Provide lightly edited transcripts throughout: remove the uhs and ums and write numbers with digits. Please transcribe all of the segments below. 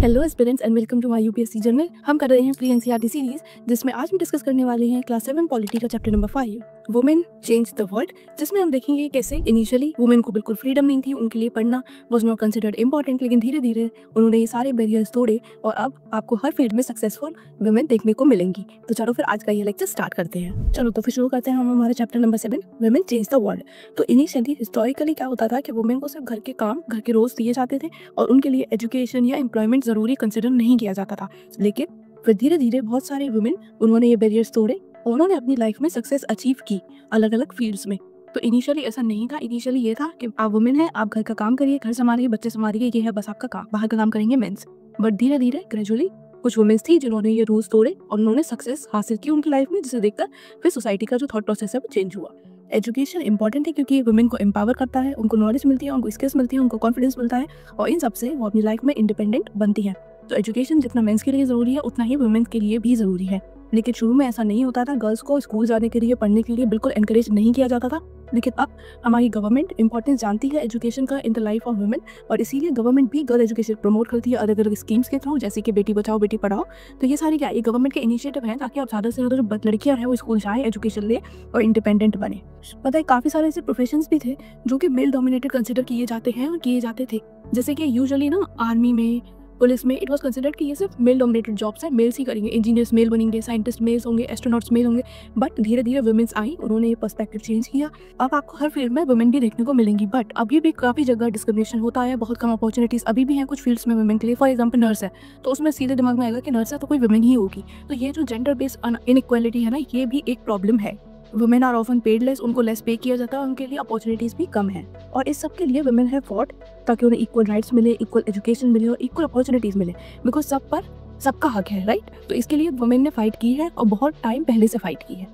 Hello aspirants and welcome to my UPSC journal. हम कर रहे हैं प्री एनसीईआरटी सीरीज, जिसमें आज हम डिस्कस करने वाले हैं क्लास 7 पॉलिटी का chapter number 5 women change the world, जिसमें हम देखेंगे कैसे इनिशियली वुमेन को बिल्कुल फ्रीडम नहीं थी, उनके लिए पढ़ना वाज नॉट कंसिडर्ड इंपॉर्टेंट, लेकिन धीरे धीरे उन्होंने ये सारे बैरियर्स तोड़े और अब आपको हर फील्ड में सक्सेसफुल वुमेन देखने को मिलेंगी। तो चलो फिर आज का ये लेक्चर स्टार्ट करते हैं। चलो तो फिर शुरू करते हैं हम हमारे chapter number 7 women change the world. तो इनिशियली हिस्टोरिकली क्या होता था कि वुमेन को सिर्फ घर के काम, घर के रोज दिए जाते थे और उनके लिए एजुकेशन या एम्प्लॉयमेंट जरूरी कंसिडर नहीं किया जाता था। लेकिन फिर धीरे धीरे बहुत सारे वुमेन उन्होंने ये बैरियर्स तोड़े और उन्होंने अपनी लाइफ में सक्सेस अचीव की अलग अलग फील्ड्स में। तो इनिशियली ऐसा नहीं था, इनिशियली ये था कि आप वुमेन है, आप घर का काम करिए, घर संभालिए, बच्चे संभालिए, ये है बस आपका काम, बाहर का काम करेंगे मेंस। बट धीरे धीरे ग्रेजुअली कुछ वुमेन्स थी जिन्होंने ये रूल्स तोड़े और उन्होंने सक्सेस हासिल की उनकी लाइफ में, जिसे देखकर फिर सोसाइटी का जो थॉट प्रोसेस है वो चेंज हुआ। एजुकेशन इंपॉर्टेंट है क्योंकि वुमेन को एम्पावर करता है, उनको नॉलेज मिलती है, उनको स्किल्स मिलती है, उनको कॉन्फिडेंस मिलता है और इन सबसे वो अपनी लाइफ में इंडिपेंडेंट बनती है। तो एजुकेशन जितना मेंस के लिए ज़रूरी है उतना ही वुमेन्स के लिए भी ज़रूरी है। लेकिन शुरू में ऐसा नहीं होता था, गर्ल्स को स्कूल जाने के लिए, पढ़ने के लिए बिल्कुल एनकरेज नहीं किया जाता था। लेकिन अब हमारी गवर्नमेंट इंपॉर्टेंस जानती है एजुकेशन का in the life of women और इसीलिए गवर्नमेंट भी गर्ल एजुकेशन प्रमोट करती है अलग अलग स्कीम्स के थ्रू, जैसे कि बेटी बचाओ बेटी पढ़ाओ। तो ये सारी क्या ये गवर्नमेंट के इनिशिएटिव हैं ताकि अब ज़्यादा से ज़्यादा जो लड़कियां हैं वो स्कूल जाएँ, एजुकेशन ले और इंडिपेंडेंट बने। पता है काफ़ी सारे ऐसे प्रोफेशंस भी थे जो कि मेल डोमिनेटेड कंसिडर किए जाते हैं और किए जाते थे, जैसे कि यूजुअली ना आर्मी में, पुलिस में इट वॉज कंसिडर्ड कि ये सिर्फ मेल डोमिनेटेड जॉब्स हैं, मेल्स ही करेंगे, इंजीनियर्स मेल बनेंगे, साइंटिस्ट मेल्स होंगे, एस्ट्रोनॉट्स मेल होंगे। बट धीरे धीरे वुमेन्स आई, उन्होंने ये पर्सपेक्टिव चेंज किया। अब आपको हर फील्ड में वुमेन भी देखने को मिलेंगी, बट अभी भी काफ़ी जगह डिस्क्रिमिनेशन होता है, बहुत कम अपॉर्चुनिटीज़ अभी भी हैं कुछ फील्ड्स में वुमेन के लिए। फॉर एग्जाम्पल नर्स है, तो उसमें सीधे दिमाग में आएगा कि नर्स है तो कोई वुमेन ही होगी। तो ये जो जेंडर बेस्ड इनइक्वालिटी है ना, ये भी एक प्रॉब्लम है। Women are often paid less, उनको लेस पे किया जाता है, उनके लिए अपॉर्चुनिटीज़ भी कम है और इस सब के लिए वुमेन है फॉट ताकि उन्हें इक्वल राइट्स मिले, इक्वल एजुकेशन मिले और इक्वल अपॉर्चुनिटीज़ मिले, बिकॉज सब पर सबका हक है, राइट। तो इसके लिए वुमेन ने फाइट की है और बहुत टाइम पहले से फाइट की है।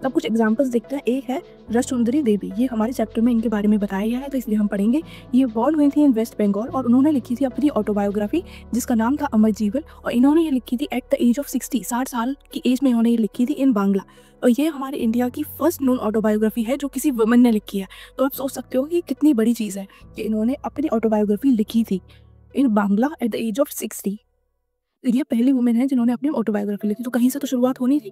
तब कुछ एग्जांपल्स देखते हैं। एक है रसुंदरी देवी, ये हमारे चैप्टर में इनके बारे में बताया गया है तो इसलिए हम पढ़ेंगे। ये बॉर्न हुई थी इन वेस्ट बंगाल और उन्होंने लिखी थी अपनी ऑटोबायोग्राफी जिसका नाम था अमर जीवन और इन्होंने ये लिखी थी एट द एज ऑफ 60 साल की एज में इन्होंने ये लिखी थी इन बांग्ला। और ये हमारे इंडिया की फर्स्ट नोन ऑटोबायोग्राफी है जो किसी वुमन ने लिखी है। तो आप सोच सकते हो कि कितनी बड़ी चीज़ है कि इन्होंने अपनी ऑटोबायोग्राफी लिखी थी in Bangla at the age of 60। ये पहली वुमेन है जिन्होंने अपनी ऑटोबायोग्राफी लिखी, तो कहीं से तो शुरुआत होनी थी,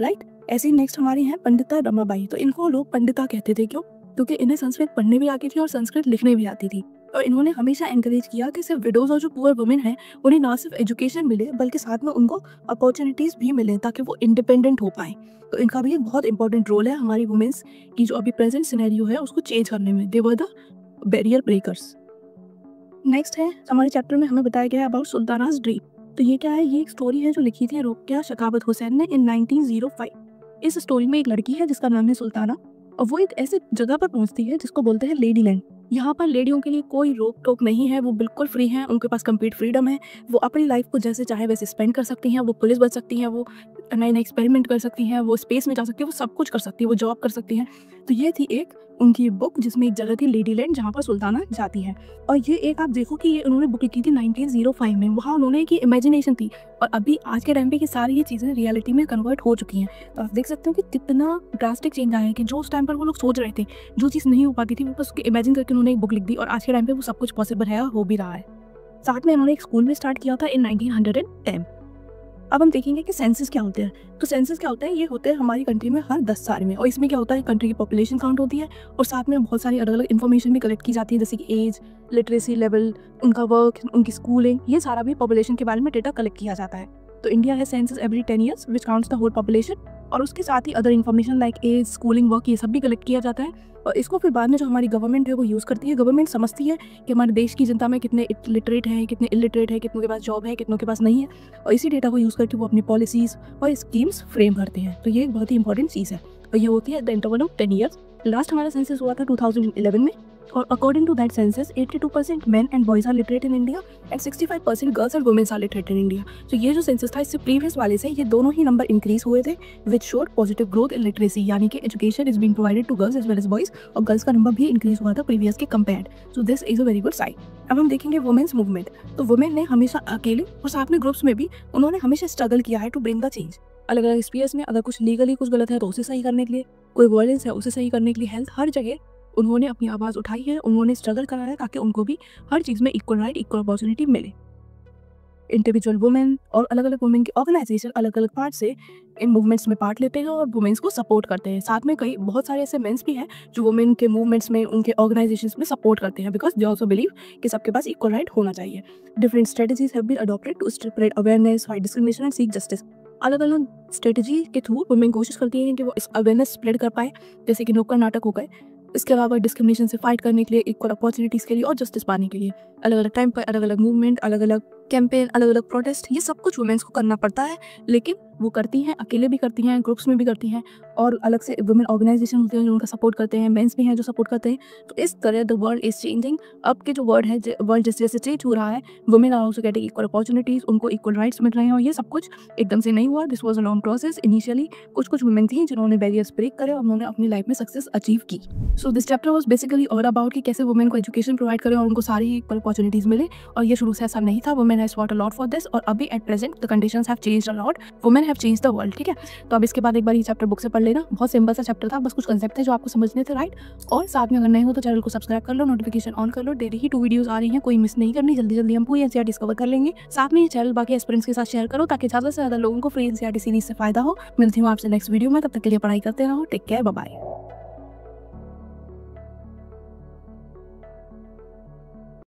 राइट। ऐसे ही नेक्स्ट हमारी हैं पंडिता रमाबाई। तो इनको लोग पंडिता कहते थे, क्यों? क्योंकि इन्हें संस्कृत पढ़ने भी आती थी और संस्कृत लिखने भी आती थी और इन्होंने हमेशा एनकरेज किया कि सिर्फ विडोज और जो पुअर वुमेन हैं उन्हें ना सिर्फ एजुकेशन मिले बल्कि साथ में उनको अपॉर्चुनिटीज़ भी मिले ताकि वो इंडिपेंडेंट हो पाएँ। तो इनका भी एक बहुत इंपॉर्टेंट रोल है हमारी वुमेन्स की जो अभी प्रेजेंट सिनेरियो है उसको चेंज करने में। They were the barrier breakers. Next है हमारे चैप्टर में हमें बताया गया है अबाउट सुल्तानाज ड्रीम। तो ये क्या है? ये एक स्टोरी है जो लिखी थी रुकिया शखावत हुसैन ने इन 1905। इस स्टोरी में एक लड़की है जिसका नाम है सुल्ताना और वो एक ऐसे जगह पर पहुंचती है जिसको बोलते हैं लेडी लैंड। यहाँ पर लेडियों के लिए कोई रोक टोक नहीं है, वो बिल्कुल फ्री हैं, उनके पास कंप्लीट फ्रीडम है, वो अपनी लाइफ को जैसे चाहे वैसे स्पेंड कर सकती हैं, वो पुलिस बन सकती हैं, वो नए नए एक्सपेरिमेंट कर सकती हैं, वो स्पेस में जा सकती है, वो सब कुछ कर सकती है, वो जॉब कर सकती हैं। तो ये थी एक उनकी बुक जिसमें एक जगह थी लेडी लैंड जहाँ पर सुल्ताना जाती है। और ये एक आप देखो कि ये उन्होंने बुक लिखी थी 1905 में। वहाँ उन्होंने की इमेजिनेशन थी और अभी आज के टाइम पे की सारी ये चीज़ें रियलिटी में कन्वर्ट हो चुकी हैं। तो आप देख सकते हो कि कितना ड्रास्टिक चेंज आया है कि जो उस टाइम पर वो लोग सोच रहे थे, जो चीज़ नहीं हो पाती थी, वो बस उसके इमेजिन करके उन्होंने एक बुक लिख दी और आज के टाइम पे वो सब कुछ पॉसिबल है, हो भी रहा है। साथ में उन्होंने एक स्कूल भी स्टार्ट किया था इन 1910। अब हम देखेंगे कि सेंसस क्या होते हैं। तो सेंसस क्या होता है? ये होते हैं हमारी कंट्री में हर 10 साल में और इसमें क्या होता है, कंट्री की पॉपुलेशन काउंट होती है और साथ में बहुत सारी अलग अलग इन्फॉर्मेशन भी कलेक्ट की जाती है, जैसे कि एज, लिटरेसी लेवल, उनका वर्क, उनकी स्कूलिंग, ये सारा भी पॉपुलेशन के बारे में डेटा कलेक्ट किया जाता है। तो इंडिया है census every 10 years which counts the whole population और उसके साथ ही other information like age, schooling, work, ये सब भी कलेक्ट किया जाता है और इसको फिर बाद में जो हमारी गवर्नमेंट है वो यूज़ करती है। गवर्नमेंट समझती है कि हमारे देश की जनता में कितने लिटरेट हैं, कितने इलिटरेट है, कितनों के पास जॉब है, कितनों के पास नहीं है और इसी डेटा को यूज़ करके वो अपनी पॉलिसीज़ और स्कीम्स फ्रेम करते हैं। तो ये एक बहुत ही इंपॉर्टेंट चीज़ है और ये होती है the interval of 10 years। Last हमारा सेंसस हुआ था 2011 में और according to that census 82% men and boys are literate in India and 65% girls and womens are literate in India. तो ये जो सेंसस था इससे प्रीवियस वाले से ये दोनों ही नंबर इंक्रीज हुए थे which showed positive growth in literacy, यानी कि education is being provided to girls as well as boys और गर्ल्स का नंबर भी इंक्रीज हुआ था प्रीवियस के compared. So this is a very good sign. अब हम देखेंगे वुमेन्स मूवमेंट। तो वुमेन ने हमेशा अकेले और साथ में ग्रुप्स में भी उन्होंने हमेशा स्ट्रगल किया है टू ब्रिंग द चेंज। अलग अलग स्पीयर्स में अगर कुछ लीगली कुछ गलत है तो उसे सही करने के लिए, कोई वायलेंस है उसे सही करने के लिए, हेल्थ, हर जगह उन्होंने अपनी आवाज़ उठाई है, उन्होंने स्ट्रगल करा है ताकि उनको भी हर चीज़ में इक्वल राइट, इक्वल अपॉर्चुनिटी मिले। इंडिविजुअल वुमेन और अलग अलग वुमेन की ऑर्गेनाइजेशन अलग अलग पार्ट से इन मूवमेंट्स में पार्ट लेते हैं और वुमेन्स को सपोर्ट करते हैं। साथ में कई बहुत सारे ऐसे मेंस भी हैं जो वुमेन के मूवमेंट्स में, उनके ऑर्गेनाइजेशंस में सपोर्ट करते हैं, बिकॉज दे ऑल्सो बिलीव कि सबके पास इक्वल राइट होना चाहिए। Different strategies have been adopted to spread awareness, fight discrimination and seek justice. अलग अलग स्ट्रेटजी के थ्रू वुमेन कोशिश करती हैं कि वो इस अवेयरनेस स्प्रेड कर पाए, जैसे कि नुक्कड़ नाटक हो गए। इसके अलावा डिस्क्रिमिनेशन से फाइट करने के लिए, इक्वल अपॉर्चुनिटीज़ के लिए और जस्टिस पाने के लिए अलग अलग टाइम पर अलग अलग मूवमेंट, अलग अलग कैंपेन, अलग अलग प्रोटेस्ट, ये सब कुछ वुमेन्स को करना पड़ता है। लेकिन वो करती हैं, अकेले भी करती हैं, ग्रुप्स में भी करती हैं, और अलग से वुमेन ऑर्गेनाइजेशन होते हैं जो उनका सपोर्ट करते हैं, मेंस भी हैं जो सपोर्ट करते हैं। तो इस तरह द वर्ल्ड इज चेंजिंग। अब के जो वर्ल्ड जैसे जैसे चेंज हो रहा है, women are also getting equal opportunities, उनको इक्वल राइट्स मिल रहे हैं। और ये सब कुछ एकदम से नहीं हुआ, this was a long process. Initially कुछ वुमेन थी जिन्होंने बैरियर्स ब्रेक करे और उन्होंने अपनी लाइफ में सक्सेस अचीव की। So this chapter was basically all about कि कैसे वुमेन को एजुकेशन प्रोवाइड करें और उनको सारी इक्वल अपॉर्चुनिटीज़ मिले। और ये शुरू से ऐसा नहीं था। Women has fought a lot for this, और अभी at present the conditions have changed a lot. Women have changed the world. ठीक है, तो अब इसके बाद एक बार ये चैप्टर बुक से पढ़ लेना। बहुत सिंपल सा चैप्टर था, बस कुछ कंसेप्ट थे जो आपको समझने थे, राइट। और साथ में अगर नहीं हो तो चैनल को सब्सक्राइब कर लो, नोटिफिकेशन ऑन कर लो। डेली ही 2 वीडियोस आ रही हैं, कोई मिस नहीं करनी। जल्दी जल्दी हम पूरी एनसीईआरटी डिस्कवर कर लेंगे। साथ में ये चैनल बाकी एस्पिरेंट्स के साथ शेयर करो ताकि ज़्यादा से ज़्यादा लोगों को फ्री एनसीईआरटी सीरीज से फायदा हो। मिलती हूँ आपसे नेक्स्ट वीडियो में, तब तक के लिए पढ़ाई करते रहो। Take care, bye bye.